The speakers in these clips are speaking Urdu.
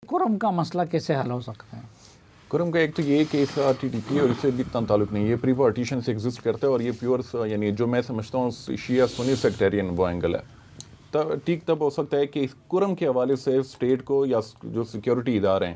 کرم کا مسئلہ کیسے حل ہو سکتا ہے؟ کرم کا ایک تو یہ کہ اس ٹی ٹی پی اور اس سے بھی اتنا تعلق نہیں، یہ پری پارٹیشن سے ایگزسٹ کرتا ہے اور یہ پیور یعنی جو میں سمجھتا ہوں شیعہ سنی سیکٹیرین وہ اینگل ہے. ٹھیک تب ہو سکتا ہے کہ اس کرم کے حوالے سے اسٹیٹ کو یا جو سیکیورٹی ادارے ہیں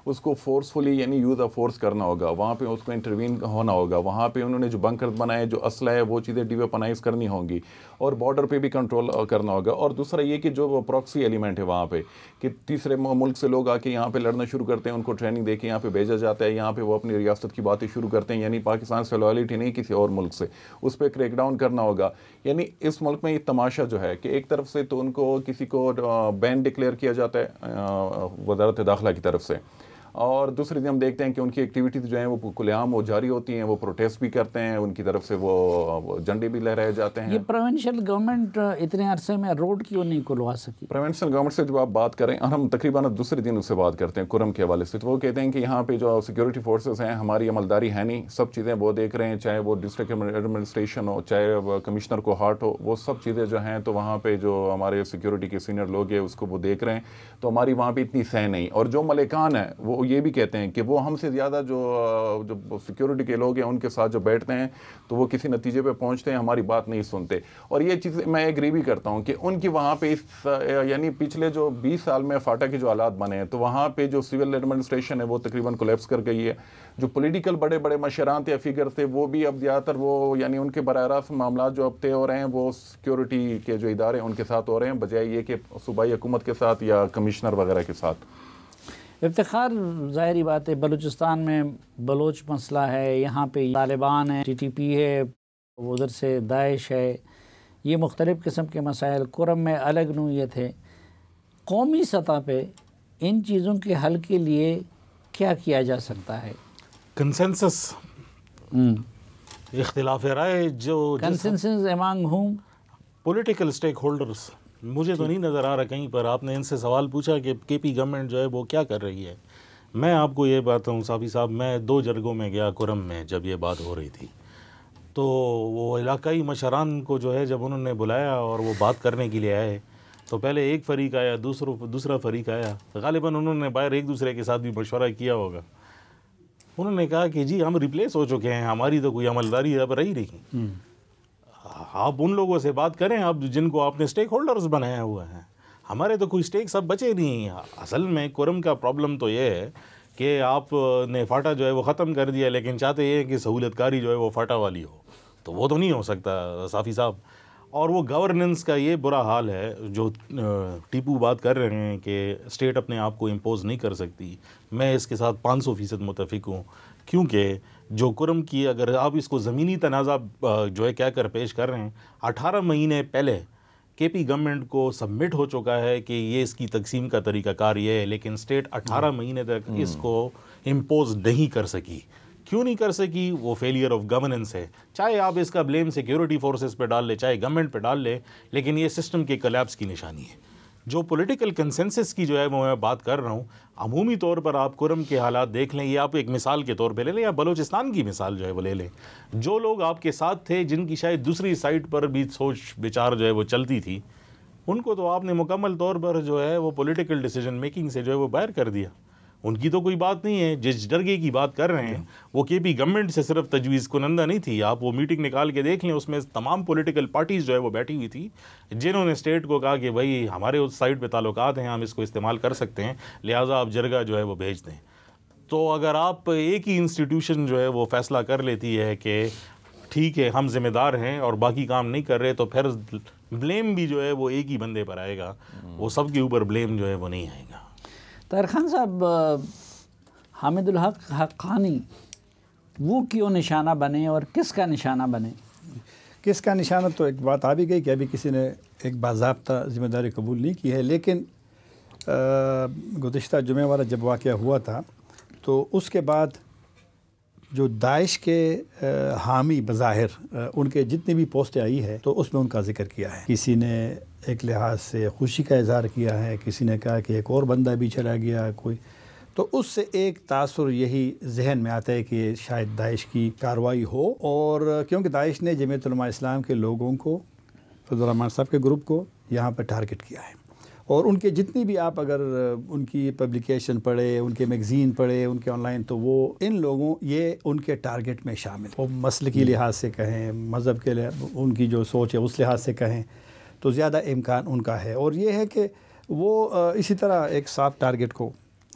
اس کو فورسفلی یعنی یوز آف فورس کرنا ہوگا، وہاں پہ اس کو انٹروین ہونا ہوگا، وہاں پہ انہوں نے جو بنکر بنائے، جو اسلحہ ہے وہ چیزیں ڈی ویپنائز کرنی ہوں گی اور بارڈر پہ بھی کنٹرول کرنا ہوگا. اور دوسرا یہ کہ جو پراکسی ایلیمنٹ ہے وہاں پہ کہ تیسرے ملک سے لوگ آ کے یہاں پہ لڑنا شروع کرتے ہیں، ان کو ٹریننگ دے کے یہاں پہ بھیجا جاتا ہے، یہاں پہ وہ اپنی ریاست کی باتیں شروع کرتے ہیں، یعنی پاکستان سے لوائلٹی نہیں کسی اور ملک سے، اس پہ کریک ڈاؤن کرنا ہوگا. یعنی اس ملک میں یہ تماشا جو ہے کہ ایک طرف سے تو ان کو کسی کو بین ڈکلیئر کیا جاتا ہے وزارت داخلہ کی طرف سے، اور دوسری دن ہم دیکھتے ہیں کہ ان کی ایکٹیویٹیز جو ہیں وہ کھلے عام وہ جاری ہوتی ہیں، وہ پروٹیسٹ بھی کرتے ہیں، ان کی طرف سے وہ جھنڈے بھی لہرائے جاتے ہیں. یہ پروونشل گورنمنٹ اتنے عرصے میں روڈ کیوں نہیں کھلوا سکی؟ پروونشل گورنمنٹ سے جب آپ بات کریں، اور ہم تقریباً دوسرے دن اس سے بات کرتے ہیں کرم کے حوالے سے، تو وہ کہتے ہیں کہ یہاں پہ جو سیکورٹی فورسز ہیں ہماری عملداری ہے نہیں، سب چیزیں وہ دیکھ رہے ہیں، چاہے وہ ڈسٹرکٹ ایڈمنسٹریشن ہو، چاہے کمشنر کو ہارٹ ہو، وہ سب چیزیں جو ہیں تو وہاں پہ جو ہمارے سیکورٹی کے سینئر لوگ ہیں اس کو وہ دیکھ رہے ہیں، تو ہماری وہاں پہ اتنی سہ نہیں. اور جو ملکان ہیں وہ یہ بھی کہتے ہیں کہ وہ ہم سے زیادہ جو سیکیورٹی کے لوگ ہیں ان کے ساتھ جو بیٹھتے ہیں تو وہ کسی نتیجے پہ پہنچتے ہیں، ہماری بات نہیں سنتے. اور یہ چیز میں ایگری بھی کرتا ہوں کہ ان کی وہاں پہ یعنی پچھلے جو 20 سال میں فاٹا کے جو حالات بنے ہیں تو وہاں پہ جو سول ایڈمنسٹریشن ہے وہ تقریباً کولیپس کر گئی ہے. جو پولیٹیکل بڑے بڑے مشران تھے، فگر تھے، وہ بھی اب زیادہ تر وہ یعنی ان کے براہ راست معاملات جو اب طے ہو رہے ہیں وہ سیکیورٹی کے جو ادارے ہیں ان کے ساتھ ہو رہے ہیں، بجائے یہ کہ صوبائی حکومت کے ساتھ یا کمشنر وغیرہ کے ساتھ. افتخار، ظاہری بات ہے بلوچستان میں بلوچ مسئلہ ہے، یہاں پہ طالبان ہے، ٹی ٹی پی ہے، ادھر سے داعش ہے، یہ مختلف قسم کے مسائل. کرم میں الگ نوعیت ہے. قومی سطح پہ ان چیزوں کے حل کے لیے کیا کیا جا سکتا ہے؟ کنسنسس، اختلاف رائے، جو کنسنسس امانگ ہوں پولیٹیکل اسٹیک ہولڈرز. مجھے تو نہیں نظر آ رہا کہیں پر. آپ نے ان سے سوال پوچھا کہ کے پی گورنمنٹ جو ہے وہ کیا کر رہی ہے. میں آپ کو یہ بات ہوں صافی صاحب، میں 2 جرگوں میں گیا کرم میں جب یہ بات ہو رہی تھی، تو وہ علاقائی مشران کو جو ہے جب انہوں نے بلایا اور وہ بات کرنے کے لیے آئے تو پہلے ایک فریق آیا، دوسرا فریق آیا. غالباً انہوں نے باہر ایک دوسرے کے ساتھ بھی مشورہ کیا ہوگا. انہوں نے کہا کہ جی ہم ریپلیس ہو چکے ہیں، ہماری تو کوئی عملداری اب رہی نہیں. آپ ان لوگوں سے بات کریں اب جن کو آپ نے اسٹیک ہولڈرز بنایا ہوا ہے، ہمارے تو کوئی اسٹیک سب بچے نہیں. اصل میں کرم کا پرابلم تو یہ ہے کہ آپ نے فاٹا جو ہے وہ ختم کر دیا، لیکن چاہتے یہ کہ سہولت کاری جو ہے وہ فاٹا والی ہو، تو وہ تو نہیں ہو سکتا صافی صاحب. اور وہ گورننس کا یہ برا حال ہے جو ٹیپو بات کر رہے ہیں کہ اسٹیٹ اپنے آپ کو امپوز نہیں کر سکتی. میں اس کے ساتھ 500% متفق ہوں، کیونکہ جو کرم کی اگر آپ اس کو زمینی تنازع جو ہے کہہ کر پیش کر رہے ہیں، 18 مہینے پہلے کے پی گورنمنٹ کو سبمٹ ہو چکا ہے کہ یہ اس کی تقسیم کا طریقہ کار یہ ہے، لیکن اسٹیٹ 18 مہینے تک اس کو امپوز نہیں کر سکی. کیوں نہیں کر سکی؟ وہ فیلئر آف گورننس ہے. چاہے آپ اس کا بلیم سیکیورٹی فورسز پہ ڈال لیں، چاہے گورنمنٹ پہ ڈال لیں، لیکن یہ سسٹم کے کولیپس کی نشانی ہے. جو پولیٹیکل کنسنسس کی جو ہے وہ میں بات کر رہا ہوں، عمومی طور پر آپ کرم کے حالات دیکھ لیں، یہ آپ ایک مثال کے طور پہ لے لیں، یا بلوچستان کی مثال جو ہے وہ لے لیں. جو لوگ آپ کے ساتھ تھے، جن کی شاید دوسری سائٹ پر بھی سوچ بچار جو ہے وہ چلتی تھی، ان کو تو آپ نے مکمل طور پر جو ہے وہ پولیٹیکل ڈیسیجن میکنگ سے جو ہے وہ باہر کر دیا. ان کی تو کوئی بات نہیں ہے. جس جرگے کی بات کر رہے ہیں وہ کے پی گورنمنٹ سے صرف تجویز کنندہ نہیں تھی. آپ وہ میٹنگ نکال کے دیکھ لیں، اس میں تمام پولیٹیکل پارٹیز جو ہے وہ بیٹھی ہوئی تھی، جنہوں نے اسٹیٹ کو کہا کہ بھائی ہمارے اس سائٹ پہ تعلقات ہیں، ہم اس کو استعمال کر سکتے ہیں، لہٰذا آپ جرگہ جو ہے وہ بھیج دیں. تو اگر آپ ایک ہی انسٹیٹیوشن جو ہے وہ فیصلہ کر لیتی ہے کہ ٹھیک ہے ہم ذمہ دار ہیں اور باقی کام نہیں کر رہے، تو پھر بلیم بھی جو ہے وہ ایک ہی بندے پر آئے گا، وہ سب کے اوپر بلیم جو ہے وہ نہیں آئے گا. طاہر خان صاحب، حامد الحق حقانی وہ کیوں نشانہ بنے اور کس کا نشانہ بنے؟ کس کا نشانہ تو ایک بات آ بھی گئی کہ ابھی کسی نے ایک باضابطہ ذمہ داری قبول نہیں کی ہے، لیکن گزشتہ جمعہ والا جب واقعہ ہوا تھا تو اس کے بعد جو داعش کے حامی بظاہر ان کے جتنی بھی پوسٹیں آئی ہے تو اس میں ان کا ذکر کیا ہے. کسی نے ایک لحاظ سے خوشی کا اظہار کیا ہے، کسی نے کہا کہ ایک اور بندہ بھی چلا گیا کوئی. تو اس سے ایک تاثر یہی ذہن میں آتا ہے کہ شاید داعش کی کارروائی ہو، اور کیونکہ داعش نے جمعیت علماء اسلام کے لوگوں کو، فضل الرحمان صاحب کے گروپ کو یہاں پہ ٹارگٹ کیا ہے، اور ان کے جتنی بھی آپ اگر ان کی پبلیکیشن پڑھے، ان کے میگزین پڑھے، ان کے آن لائن، تو وہ ان لوگوں یہ ان کے ٹارگٹ میں شامل ہے۔ وہ مسلکی لحاظ سے کہیں، مذہب کے ان کی جو سوچ ہے اس لحاظ سے کہیں تو زیادہ امکان ان کا ہے۔ اور یہ ہے کہ وہ اسی طرح ایک صاف ٹارگٹ کو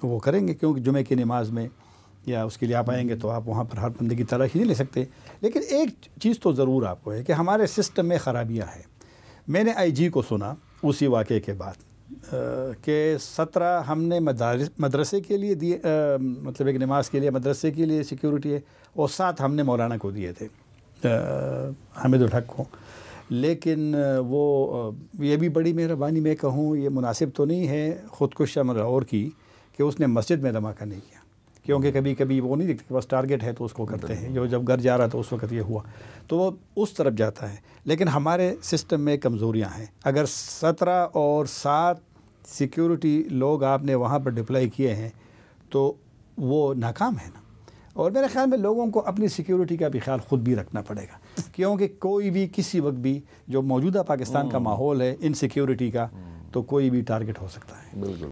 وہ کریں گے، کیونکہ جمعے کی نماز میں یا اس کے لیے آپ آئیں گے تو آپ وہاں پر ہر بندے کی تلاشی نہیں لے سکتے۔ لیکن ایک چیز تو ضرور آپ کو ہے کہ ہمارے سسٹم میں خرابیاں ہیں۔ میں نے آئی جی کو سنا اسی واقعے کے بعد کہ 17 ہم نے مدرسے کے لیے دیے، مطلب ایک نماز کے لیے مدرسے کے لیے سیکیورٹی ہے، اور 7 ہم نے مولانا کو دیے تھے، حامد الحق کو۔ لیکن وہ یہ بھی بڑی مہربانی میں کہوں، یہ مناسب تو نہیں ہے خودکش عمر اور کی کہ اس نے مسجد میں دھماکہ نہیں کیا، کیونکہ کبھی کبھی وہ نہیں دیکھتے کہ بس ٹارگٹ ہے تو اس کو کرتے ہیں، جو جب گھر جا رہا تو اس وقت یہ ہوا تو وہ اس طرف جاتا ہے۔ لیکن ہمارے سسٹم میں کمزوریاں ہیں۔ اگر 17 اور 7 سیکیورٹی لوگ آپ نے وہاں پر ڈپلائی کیے ہیں تو وہ ناکام ہے نا۔ اور میرے خیال میں لوگوں کو اپنی سیکیورٹی کا بھی خیال خود بھی رکھنا پڑے گا، کیونکہ کوئی بھی کسی وقت بھی جو موجودہ پاکستان کا ماحول ہے ان سیکیورٹی کا، تو کوئی بھی ٹارگٹ ہو سکتا ہے۔ بالکل۔